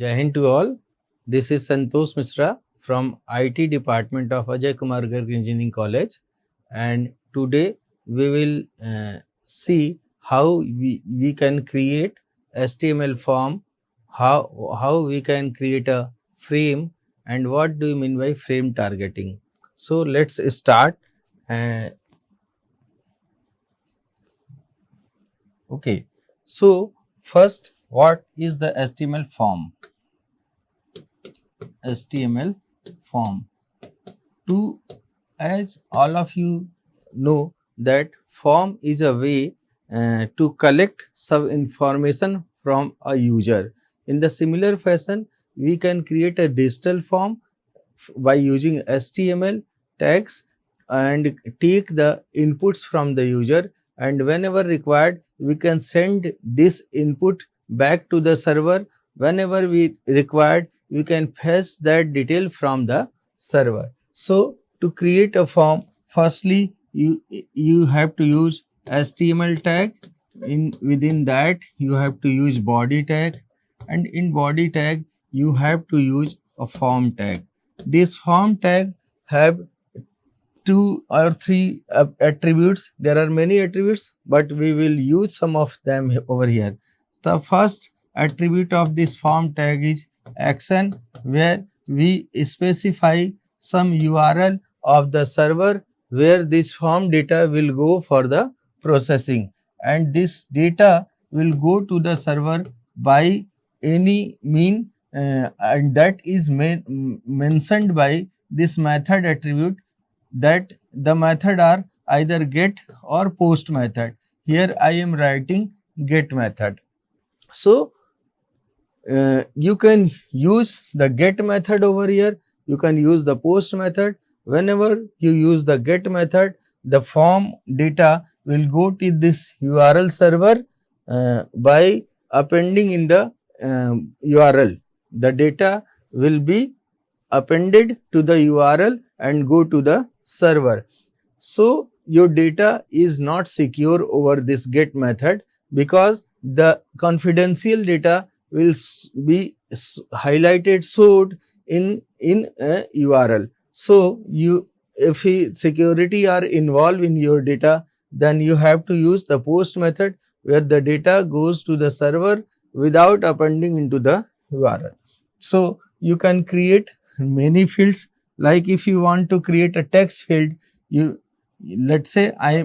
Jai Hind to all. This is Santosh Mishra from IT department of Ajay Kumar Garg Engineering College, and today we will see how we can create HTML form, how we can create a frame, and what do you mean by frame targeting. So let's start. Okay, so first, what is the HTML form? HTML form. As all of you know, that form is a way to collect some information from a user. In the similar fashion, we can create a digital form by using HTML tags and take the inputs from the user, and whenever required we can send this input back to the server. Whenever we required, we can fetch that detail from the server. So to create a form, firstly you have to use HTML tag. Within that you have to use body tag, and in body tag you have to use a form tag. This form tag have 2 or 3 attributes. There are many attributes, but we will use some of them over here. The first attribute of this form tag is action, where we specify some URL of the server where this form data will go for the processing, and this data will go to the server by any mean, and that is mentioned by this method attribute. That the method are either get or post method. Here I am writing get method. So you can use the get method over here, you can use the post method. Whenever you use the get method, the form data will go to this URL server by appending in the URL. The data will be appended to the URL and go to the server. So your data is not secure over this get method, because the confidential data will be highlighted, stored in a URL. So if security are involved in your data, then you have to use the post method, where the data goes to the server without appending into the URL. So you can create many fields. Like if you want to create a text field, let's say I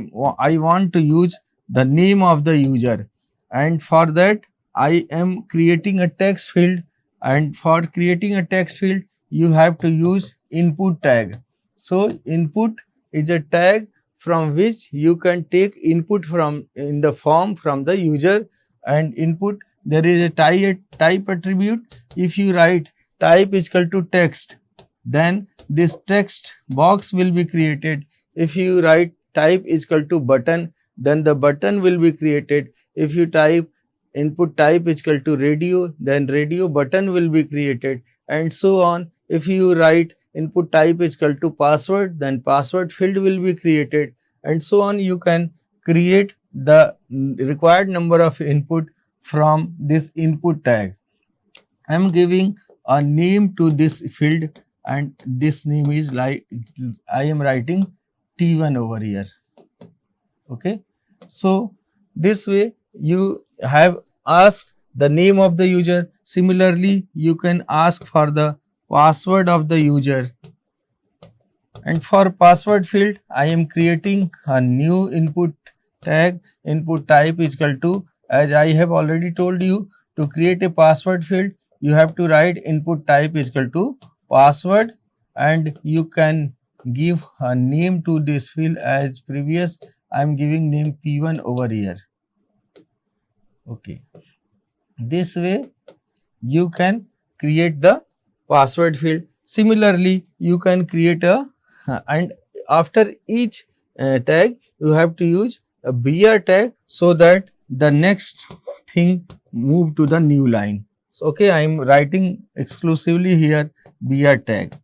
want to use the name of the user, and for that I am creating a text field, and for creating a text field you have to use input tag. So input is a tag from which you can take input from in the form from the user, and input there is a type attribute. If you write type is equal to text, then this text box will be created. If you write type is equal to button, then the button will be created. If you type input type is equal to radio, then radio button will be created, and so on. If you write input type is equal to password, then password field will be created, and so on. You can create the required number of input from this input tag. I am giving a name to this field, and this name is like I am writing T1 over here. Okay, so this way you have asked the name of the user. Similarly, you can ask for the password of the user, and for password field I am creating a new input tag. Input type is equal to, as I have already told you, to create a password field you have to write input type is equal to password, and you can give a name to this field. As previous, I am giving name P1 over here. Okay, this way you can create the password field. Similarly, you can create a and after each tag you have to use a BR tag, so that the next thing move to the new line. So, okay, I am writing exclusively here BR tag.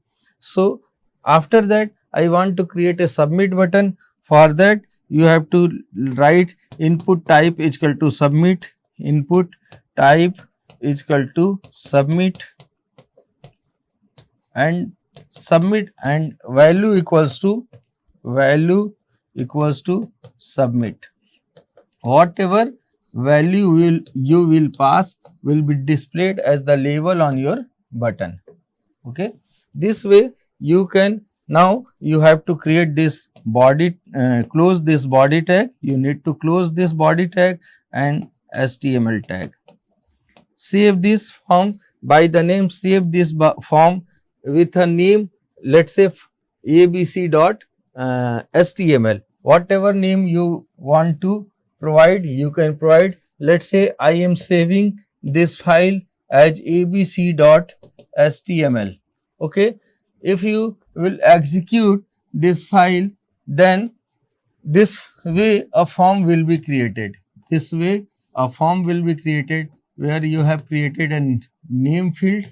So after that I want to create a submit button. For that you have to write input type is equal to submit, input type is equal to submit and value equals to submit. Whatever value you will pass will be displayed as the label on your button. Okay, this way you can, now you have to create this body, close this body tag. You need to close this body tag and HTML tag. Save this form by the name, save this form with a name, let's say abc.html. Whatever name you want to provide, you can provide. Let's say I am saving this file as abc.html. Okay, if you will execute this file, then this way a form will be created. This way a form will be created where you have created a name field.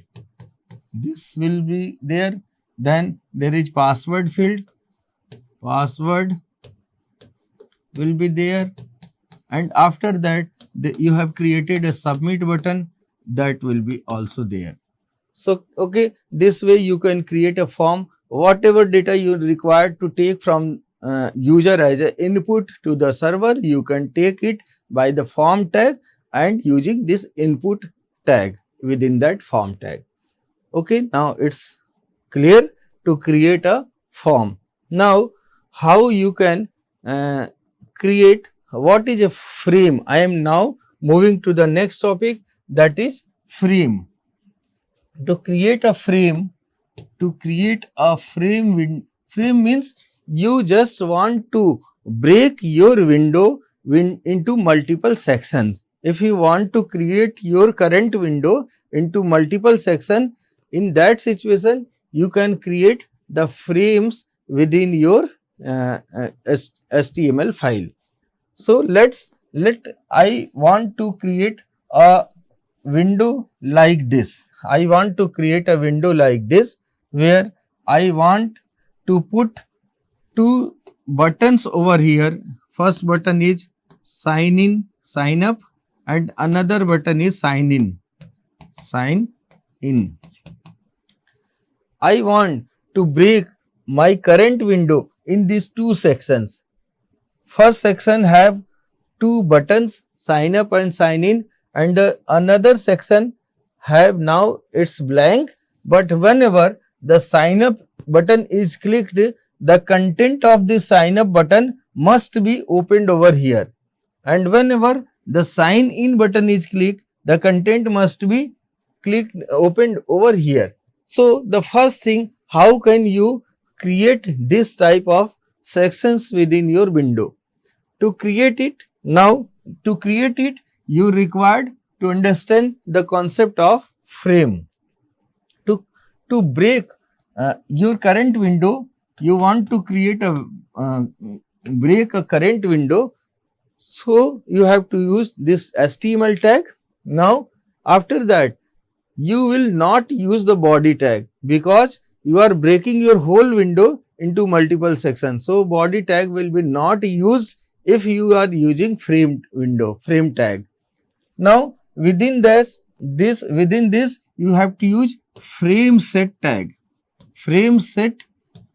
This will be there. Then there is password field. Password will be there. And after that, you have created a submit button that will be also there. So, okay, this way you can create a form. Whatever data you require to take from user as an input to the server, you can take it by the form tag and using this input tag within that form tag. Okay, now it's clear to create a form. Now, how you can create, what is a frame? I am now moving to the next topic, that is frame. To create a frame, frame means you just want to break your window into multiple sections. If you want to create your current window into multiple sections, in that situation you can create the frames within your HTML file. So I want to create a window like this. I want to create a window like this where I want to put two buttons over here. First button is sign in, sign up, and another button is sign in, sign in. I want to break my current window in these two sections. First section have two buttons, sign up and sign in, and another section have now it's blank, but whenever the sign up button is clicked, the content of the sign up button must be opened over here, and whenever the sign in button is clicked, the content must be opened over here. So the first thing, how can you create this type of sections within your window? To create it, you required to understand the concept of frame. To break your current window, you want to create a break a current window, so you have to use this HTML tag. Now after that, you will not use the body tag because you are breaking your whole window into multiple sections. So body tag will be not used if you are using frame tag. Now within this you have to use Frameset tag. Frameset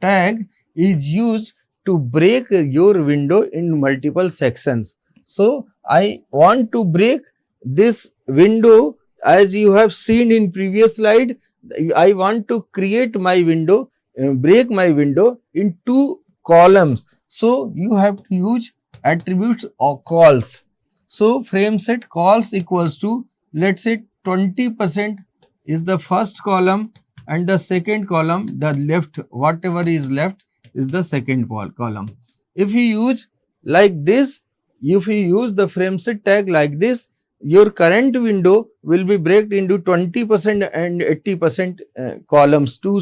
tag is used to break your window in multiple sections. So I want to break this window, as you have seen in previous slide. I want to create my window, break my window in two columns. So you have to use attributes or calls. So Frameset calls equals to, let's say 20% is the first column and the second column, the left, whatever is left is the second column. If you use like this, if you use the Frameset tag like this, your current window will be break into 20% and 80% columns. Two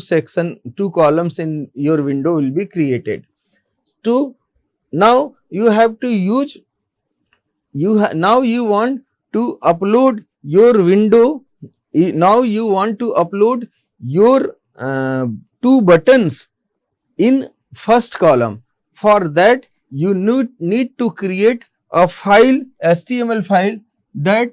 columns in your window will be created. Now you have to use, now you want to upload your window. Now you want to upload your two buttons in first column. For that you need to create a file, HTML file that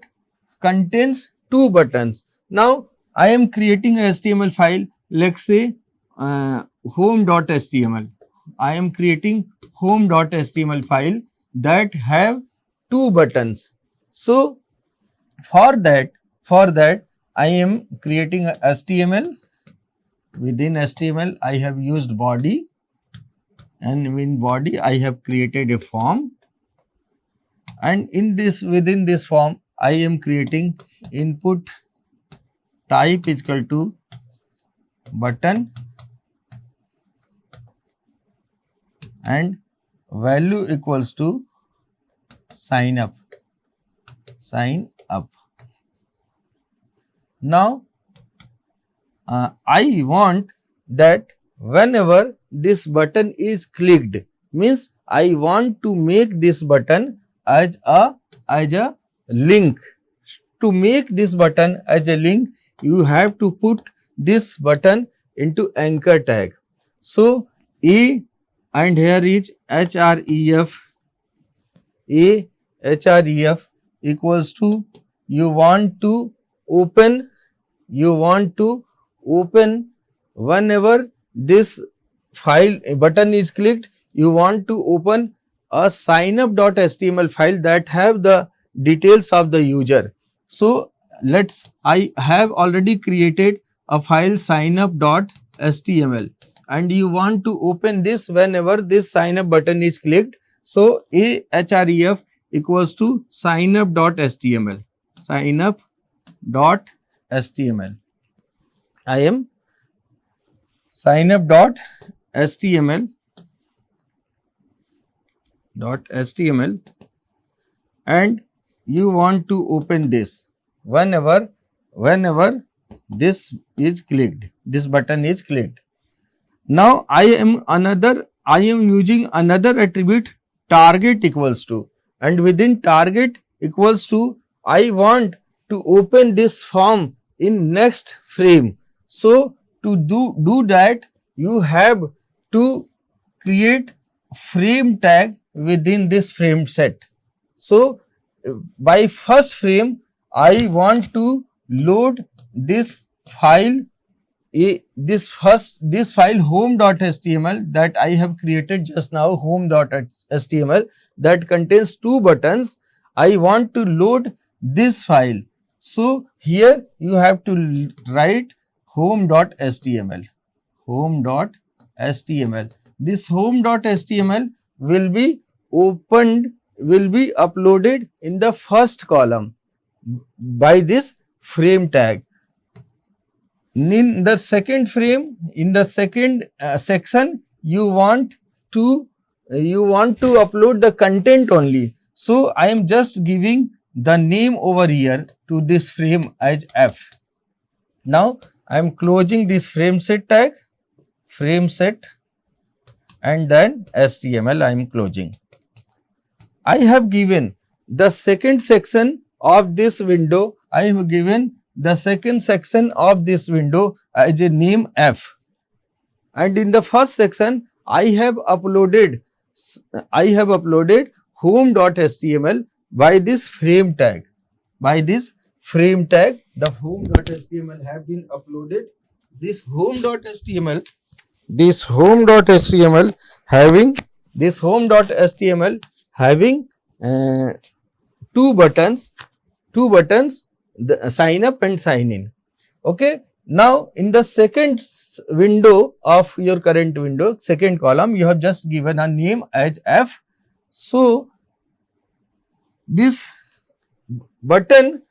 contains 2 buttons. Now I am creating a HTML file, let's say home.html. I am creating home.html file that have 2 buttons. So for that I am creating a HTML. Within HTML I have used body, and in body I have created a form, and in this, within this form I am creating input type is equal to button and value equals to sign up. Now I want that whenever this button is clicked, means I want to make this button as a link. To make this button as a link, you have to put this button into anchor tag. So A, and here is href, href equals to, you want to open whenever this file button is clicked, you want to open a signup.html file that have the details of the user. So I have already created a file signup.html, and you want to open this whenever this signup button is clicked. So href equals to signup.html. I am signup.html and you want to open this whenever this is clicked, this button is clicked. Now I am using another attribute target equals to, and within target equals to I want to open this form in next frame. So to do that, you have to create frame tag within this frame set. So by first frame I want to load this file, this file home.html that I have created just now, home.html, that contains 2 buttons. I want to load this file. So here you have to write home.html. This home.html will be uploaded in the first column by this frame tag. In the second frame, in the second section, you want to upload the content only. So I am just giving the name over here to this frame as F. Now I am closing this frameset tag, and then HTML I am closing. I have given the second section of this window, as a name F, and in the first section I have uploaded home.html by this frame tag. The home.html have been uploaded. This home.html having 2 buttons, the sign up and sign in. Okay. Now in the second window of your current window, second column, you have just given a name as F. So this button,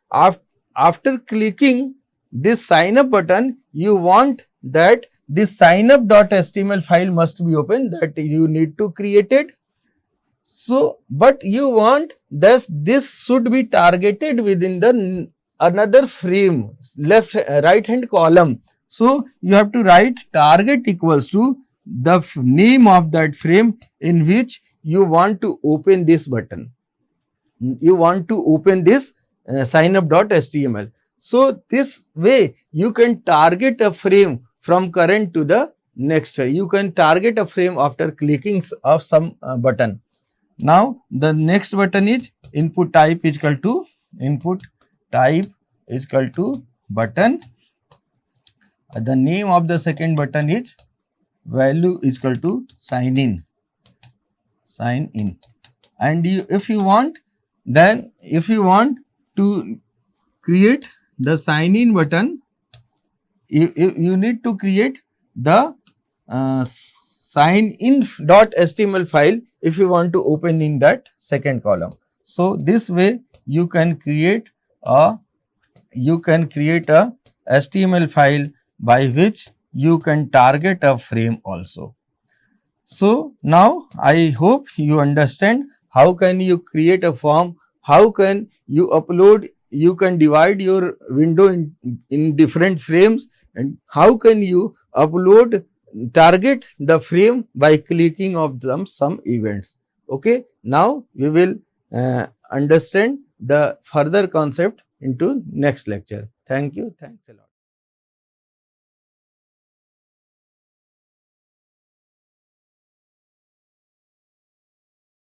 after clicking this sign up button, you want that this signup.html file must be open, that you need to create it. So but you want this should be targeted within the another frame, right hand column. So you have to write target equals to the name of that frame in which you want to open this button. You want to open this signup.html. So this way you can target a frame from current to the next frame. You can target a frame after clicking of some button. Now the next button is input type is equal to input type is equal to button. The name of the second button is value is equal to sign in. And if you want, then if you want to create the sign in button, you need to create the sign in .html file if you want to open in that second column. So this way you can create a HTML file by which you can target a frame also. So now I hope you understand how can you create a form, how can you upload, you can divide your window in different frames, and how can you upload, target the frame by clicking of some events. Okay, now we will understand the further concept into next lecture. Thank you. Thanks a lot.